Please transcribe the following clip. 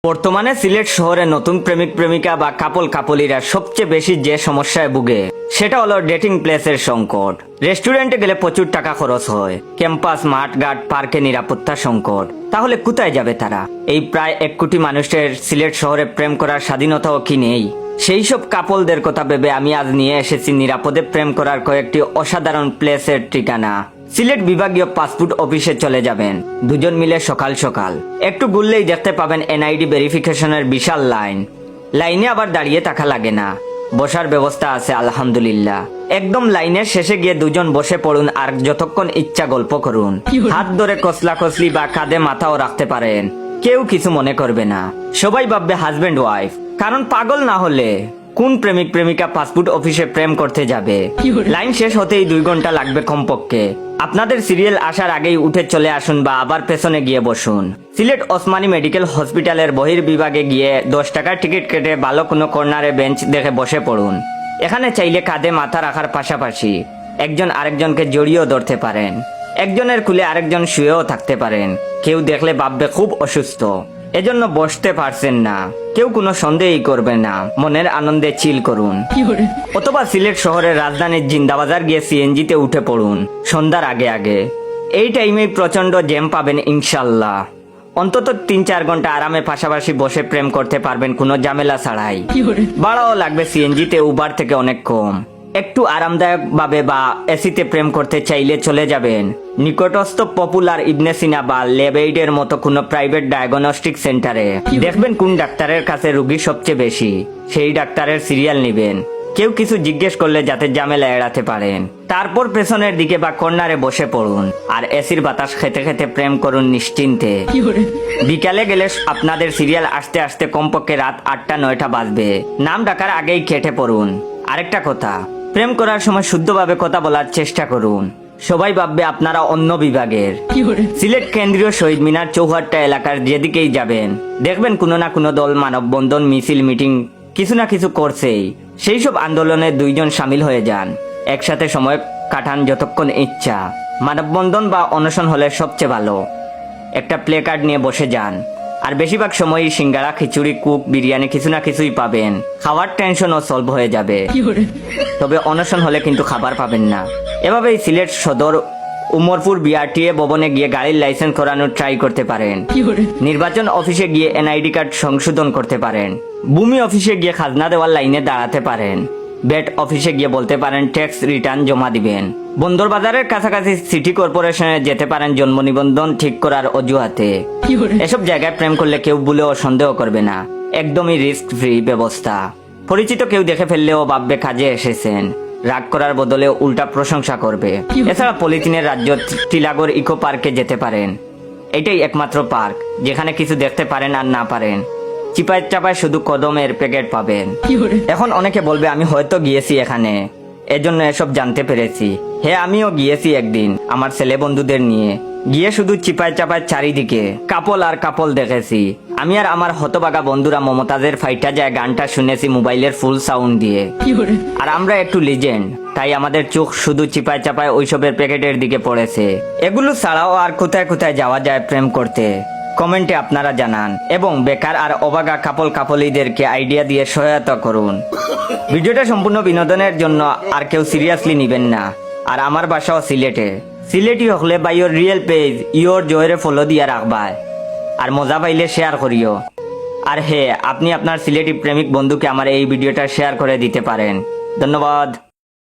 বর্তমানে সিলেট শহরে নতুন প্রেমিক প্রেমিকা বা কাপলিরা সবচেয়ে বেশি যে সমস্যায় ভুগে সেটা হলো ডেটিং প্লেসের সংকট। রেস্টুরেন্টে গেলে প্রচুর টাকা খরচ হয়, ক্যাম্পাস, মাঠ ঘাট, পার্কে নিরাপত্তা সংকট। তাহলে কোথায় যাবে তারা? এই প্রায় 1 কোটি মানুষের সিলেট শহরে প্রেম করার স্বাধীনতাও কি নেই? সেই সব কাপলদের কথা ভেবে আমি আজ নিয়ে এসেছি নিরাপদে প্রেম করার কয়েকটি অসাধারণ প্লেসের ঠিকানা। সিলেট বিভাগীয় পাসপোর্ট অফিসে চলে যাবেন দুজন মিলে সকাল সকাল। একটু ঘুরলেই দেখতে পাবেন এনআইডি ভেরিফিকেশনের বিশাল লাইনে আবার দাঁড়িয়ে থাকা লাগে না, বসার ব্যবস্থা আছে আলহামদুলিল্লাহ। একদম লাইনের শেষে গিয়ে দুজন বসে পড়ুন আর যতক্ষণ ইচ্ছা গল্প করুন। হাত ধরে কসলি বা কাঁধে মাথাও রাখতে পারেন, কেউ কিছু মনে করবে না। সবাই ভাববে হাজবেন্ড ওয়াইফ, কারণ পাগল না হলে কোন প্রেমিক প্রেমিকা পাসপোর্ট অফিসে প্রেম করতে যাবে? লাইন শেষ হতেই 2 ঘন্টা লাগবে কমপক্ষে। আপনাদের সিরিয়াল আসার আগেই উঠে চলে আসুন বা আবার পেছনে গিয়ে বসুন। সিলেট ওসমানী মেডিকেল হসপিটালের বহির্বিভাগে গিয়ে 10 টাকার টিকিট কেটে ভালো কোনো কর্নারে বেঞ্চ দেখে বসে পড়ুন। এখানে চাইলে কাঁধে মাথা রাখার পাশাপাশি একজন আরেকজনকে জড়িয়েও ধরতে পারেন, একজনের কুলে আরেকজন শুয়েও থাকতে পারেন। কেউ দেখলে ভাববে খুব অসুস্থ, এজন্য বসতে পারছেন না, কেউ কোনো সন্দেহই করবে না। মনের আনন্দে চিল করুন। অথবা সিলেট শহরের রাজধানীর জিন্দাবাজার গিয়ে সিএনজিতে উঠে পড়ুন সন্ধ্যার আগে। এই টাইমে প্রচন্ড জ্যাম পাবেন ইনশাল্লাহ। অন্তত 3-4 ঘন্টা আরামে পাশাপাশি বসে প্রেম করতে পারবেন কোনো ঝামেলা ছাড়াই। ভাড়াও লাগবে সিএনজিতে উবার থেকে অনেক কম। একটু আরামদায়ক ভাবে বা এসিতে প্রেম করতে চাইলে চলে যাবেন নিকটস্থ পপুলার ইবনে সিনা বা লেবেইডের মতো কোনো প্রাইভেট ডায়াগনস্টিক সেন্টারে। দেখবেন কোন ডাক্তারের কাছে রোগী সবচেয়ে বেশি, সেই ডাক্তারের সিরিয়াল নিবেন। কেউ কিছু জিজ্ঞেস করলে যাতে ঝামেলা এড়াতে পারেন। তারপর পেছনের দিকে বা কর্নারে বসে পড়ুন আর এসির বাতাস খেতে খেতে প্রেম করুন নিশ্চিন্তে। বিকালে গেলে আপনাদের সিরিয়াল আসতে আসতে কমপক্ষে রাত 8টা-9টা বাজবে। নাম ডাকার আগেই কেটে পড়ুন। আরেকটা কথা, প্রেম করার সময় শুদ্ধভাবে কথা বলার চেষ্টা করুন। সবাই ভাববে আপনারা অন্য বিভাগের। সিলেট কেন্দ্রীয় শহীদ মিনার চৌহাট্টা এলাকার যেদিকেই যাবেন দেখবেন কোনো না কোনো দল মানববন্ধন, মিছিল, মিটিং কিছু না কিছু করছেই। সেই সব আন্দোলনে 2 জন সামিল হয়ে যান, একসাথে সময় কাটান যতক্ষণ ইচ্ছা। মানববন্ধন বা অনশন হলে সবচেয়ে ভালো একটা প্লে কার্ড নিয়ে বসে যান। আর বেশিরভাগ সময়ই সিঙ্গারা, খিচুড়ি, কুক, বিরিয়ানি কিছু না কিছুই পাবেন। খাওয়ার টেনশনও সলভ হয়ে যাবে। তবে অনশন হলে কিন্তু খাবার পাবেন না। এভাবেই সিলেট সদর উমরপুর বিআরটিএ ভবনে গিয়ে গাড়ির লাইসেন্স করানোর ট্রাই করতে পারেন। নির্বাচন অফিসে গিয়ে এনআইডি কার্ড সংশোধন করতে পারেন। ভূমি অফিসে গিয়ে খাজনা দেওয়ার লাইনে দাঁড়াতে পারেন। ব্যাট অফিসে গিয়ে বলতে পারেন ট্যাক্স রিটার্ন জমা দিবেন। বন্দরবাজারের কাছাকাছি সিটি কর্পোরেশনে যেতে পারেন জন্ম নিবন্ধন ঠিক করার অজুহাতে। এসব জায়গায় প্রেম করলে কেউ ভুলেও সন্দেহ করবে না, একদমই রিস্ক ফ্রি ব্যবস্থা। পরিচিত কেউ দেখে ফেললেও ভাববে কাজে এসেছেন, রাগ করার বদলে উল্টা প্রশংসা করবে। এছাড়া পলিথিনের রাজ্য টিলাগড় ইকো পার্কে যেতে পারেন। এটাই একমাত্র পার্ক যেখানে কিছু দেখতে পারেন আর না পারেন। চিপায় চাপায় শুধু কদমের প্যাকেট পাবেন। এখন অনেকে বলবে আমি হয়তো গিয়েছি এখানে, এজন্য এসব জানতে পেরেছি। হ্যাঁ, আমিও গিয়েছি একদিন আমার ছেলে বন্ধুদের নিয়ে। গিয়ে শুধু চিপায় চাপায় চারিদিকে কাপল দেখেছি। আমি আর আমার হতবাগা বন্ধুরা মমতাজের ফাইটা যায় গানটা শুনেছি মোবাইলের ফুল সাউন্ড দিয়ে। আর আমরা একটু লিজেন্ড, তাই আমাদের চোখ শুধু চিপায় চাপায় ওইসবের প্যাকেটের দিকে পড়েছে। এগুলো ছাড়াও আর কোথায় কোথায় যাওয়া যায় প্রেম করতে কমেন্টে আপনারা জানান এবং বেকার আর অবাগা কাপলিদেরকে আইডিয়া দিয়ে সহায়তা করুন। ভিডিওটা সম্পূর্ণ বিনোদনের জন্য, আর কেউ সিরিয়াসলি নিবেন না। আর আমার বাসাও সিলেটি হলে বাই ইয়োর রিয়েল পেজ ইয়োর জয়ের ফলো দিয়া রাখবায় আর মজা পাইলে শেয়ার করিও। আর হে, আপনি আপনার সিলেটি প্রেমিক বন্ধুকে আমার এই ভিডিওটা শেয়ার করে দিতে পারেন। ধন্যবাদ।